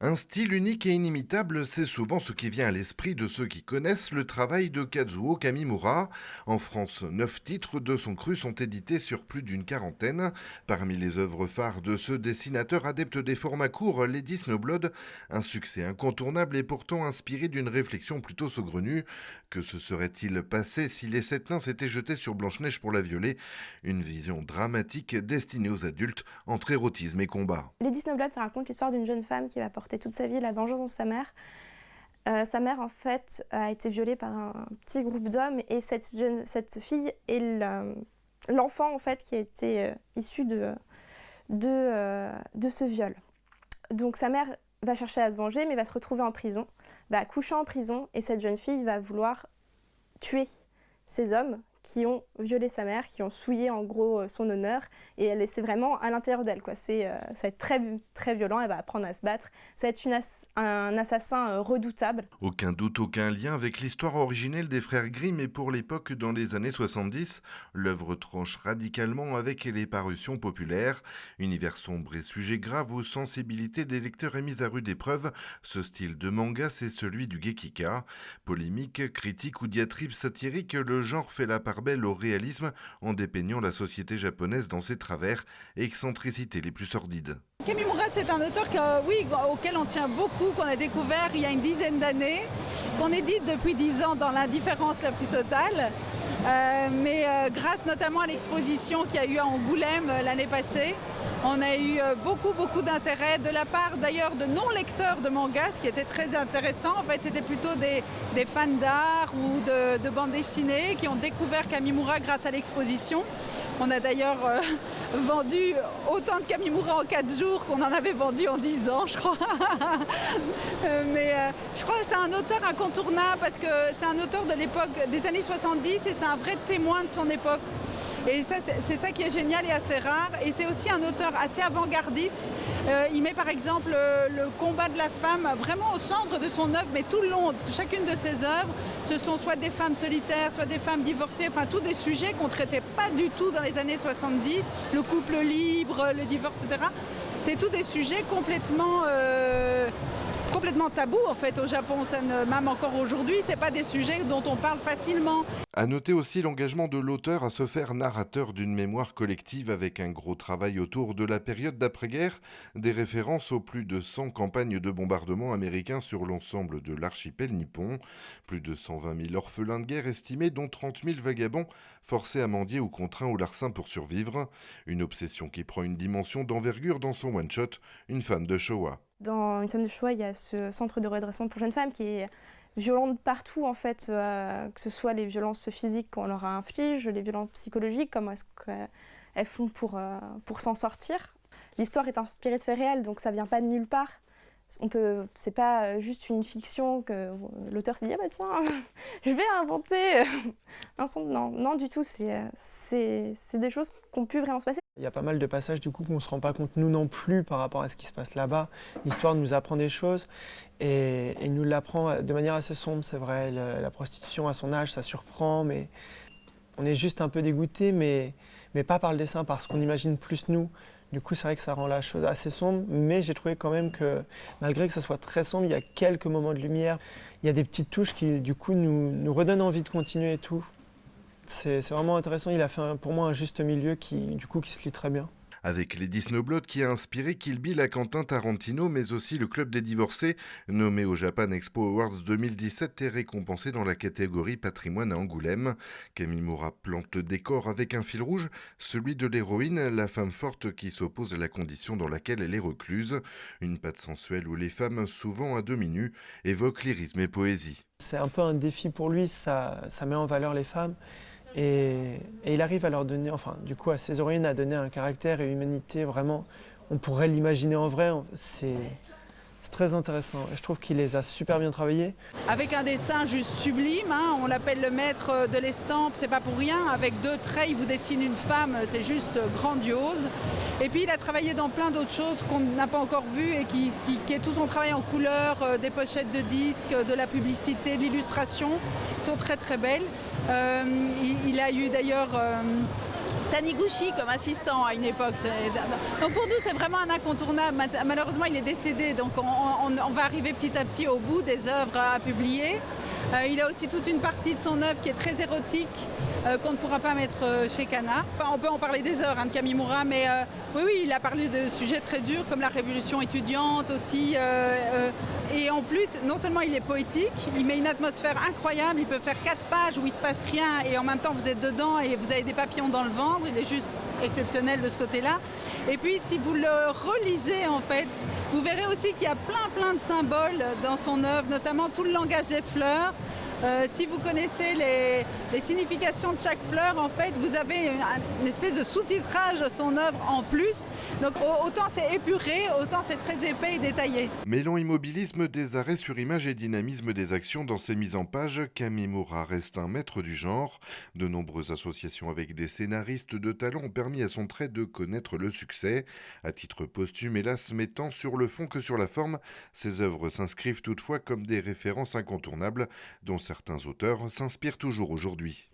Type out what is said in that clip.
Un style unique et inimitable, c'est souvent ce qui vient à l'esprit de ceux qui connaissent le travail de Kazuo Kamimura. En France, 9 titres de son cru sont édités sur plus d'une quarantaine. Parmi les œuvres phares de ce dessinateur adepte des formats courts, Lady Snowblood, un succès incontournable et pourtant inspiré d'une réflexion plutôt saugrenue. Que se serait-il passé si les 7 nains s'étaient jetés sur Blanche-Neige pour la violer? Une vision dramatique destinée aux adultes entre érotisme et combat. Lady Snowblood, ça raconte l'histoire d'une jeune femme qui va porter toute sa vie la vengeance de sa mère. Sa mère, en fait, a été violée par un petit groupe d'hommes et cette fille est l'enfant, en fait, qui a été issu de ce viol. Donc sa mère va chercher à se venger, mais va se retrouver en prison, va accoucher en prison et cette jeune fille va vouloir tuer ces hommes qui ont violé sa mère, qui ont souillé en gros son honneur, et c'est vraiment à l'intérieur d'elle, quoi. Ça va être très, très violent, elle va apprendre à se battre, ça va être un assassin redoutable. Aucun doute, aucun lien avec l'histoire originelle des frères Grimm, et pour l'époque, dans les années 70, l'œuvre tranche radicalement avec les parutions populaires. Univers sombre et sujet grave où sensibilité des lecteurs est mise à rude épreuve, ce style de manga, c'est celui du Gekika. Polémique, critique ou diatribe satirique, le genre fait la part belle au réalisme en dépeignant la société japonaise dans ses travers et excentricités les plus sordides. Kamimura, c'est un auteur auquel on tient beaucoup, qu'on a découvert il y a une dizaine d'années, qu'on édite depuis 10 ans dans l'indifférence la plus totale. Mais grâce notamment à l'exposition qu'il y a eu à Angoulême l'année passée, on a eu beaucoup d'intérêt de la part d'ailleurs de non-lecteurs de manga, ce qui était très intéressant. En fait, c'était plutôt des fans d'art ou de bande dessinée qui ont découvert Kamimura grâce à l'exposition. On a d'ailleurs vendu autant de Kamimura en 4 jours qu'on en avait vendu en 10 ans, je crois. Mais je crois que c'est un auteur incontournable parce que c'est un auteur de l'époque des années 70 et c'est un vrai témoin de son époque. Et ça, c'est ça qui est génial et assez rare. Et c'est aussi un auteur assez avant-gardiste. Il met par exemple le combat de la femme vraiment au centre de son œuvre, mais tout le long, chacune de ses œuvres, ce sont soit des femmes solitaires, soit des femmes divorcées, enfin tous des sujets qu'on ne traitait pas du tout dans les années 70, le couple libre, le divorce, etc. C'est tous des sujets complètement tabous en fait au Japon. Même encore aujourd'hui, c'est pas des sujets dont on parle facilement. À noter aussi l'engagement de l'auteur à se faire narrateur d'une mémoire collective avec un gros travail autour de la période d'après-guerre, des références aux plus de 100 campagnes de bombardement américains sur l'ensemble de l'archipel nippon, plus de 120 000 orphelins de guerre estimés, dont 30 000 vagabonds forcés à mendier ou contraints au larcin pour survivre, une obsession qui prend une dimension d'envergure dans son one-shot, Une femme de Showa. Dans Une femme de Showa, il y a ce centre de redressement pour jeunes femmes qui est violente partout, en fait, que ce soit les violences physiques qu'on leur inflige, les violences psychologiques, comment est-ce qu'elles font pour s'en sortir. L'histoire est inspirée de faits réels, donc ça vient pas de nulle part. C'est pas juste une fiction que l'auteur s'est dit ah bah tiens, je vais inventer un son. Non du tout, c'est des choses qui ont pu vraiment se passer. Il y a pas mal de passages du coup qu'on ne se rend pas compte nous non plus par rapport à ce qui se passe là-bas. L'histoire nous apprend des choses et nous l'apprend de manière assez sombre, c'est vrai. La prostitution à son âge, ça surprend, mais on est juste un peu dégoûté, mais pas par le dessin, parce qu'on imagine plus nous. Du coup, c'est vrai que ça rend la chose assez sombre, mais j'ai trouvé quand même que, malgré que ça soit très sombre, il y a quelques moments de lumière. Il y a des petites touches qui, du coup, nous redonnent envie de continuer et tout. C'est vraiment intéressant. Il a fait, pour moi, un juste milieu qui se lit très bien. Avec Lady Snowblood qui a inspiré Kill Bill à Quentin Tarantino, mais aussi le Club des divorcés, nommé au Japan Expo Awards 2017 et récompensé dans la catégorie patrimoine à Angoulême. Kamimura plante le décor avec un fil rouge, celui de l'héroïne, la femme forte qui s'oppose à la condition dans laquelle elle est recluse. Une patte sensuelle où les femmes, souvent à demi nues, évoquent lyrisme et poésie. C'est un peu un défi pour lui, ça met en valeur les femmes. Et il arrive à leur donner, enfin du coup à ses héroïnes, à donner un caractère et une humanité vraiment, on pourrait l'imaginer en vrai, c'est très intéressant. Je trouve qu'il les a super bien travaillés. Avec un dessin juste sublime, hein, on l'appelle le maître de l'estampe, c'est pas pour rien. Avec 2 traits, il vous dessine une femme, c'est juste grandiose. Et puis il a travaillé dans plein d'autres choses qu'on n'a pas encore vues et qui est tout son travail en couleur, des pochettes de disques, de la publicité, de l'illustration, qui sont très très belles. Il a eu d'ailleurs Taniguchi comme assistant à une époque. Donc pour nous, c'est vraiment un incontournable. Malheureusement, il est décédé, donc on va arriver petit à petit au bout des œuvres à publier. Il a aussi toute une partie de son œuvre qui est très érotique, qu'on ne pourra pas mettre chez Kana. On peut en parler des heures de Kamimura, mais oui, il a parlé de sujets très durs comme la révolution étudiante aussi. Et en plus, non seulement il est poétique, il met une atmosphère incroyable, il peut faire 4 pages où il ne se passe rien et en même temps vous êtes dedans et vous avez des papillons dans le ventre, il est juste exceptionnel de ce côté-là. Et puis si vous le relisez en fait, vous verrez aussi qu'il y a plein de symboles dans son œuvre, notamment tout le langage des fleurs. Si vous connaissez les significations de chaque fleur, en fait, vous avez une espèce de sous-titrage de son œuvre en plus. Donc autant c'est épuré, autant c'est très épais et détaillé. Mêlant immobilisme des arrêts sur image et dynamisme des actions dans ses mises en page, Kamimura reste un maître du genre. De nombreuses associations avec des scénaristes de talent ont permis à son trait de connaître le succès. À titre posthume, hélas, mais tant sur le fond que sur la forme, ses œuvres s'inscrivent toutefois comme des références incontournables dont certains auteurs s'inspirent toujours aujourd'hui.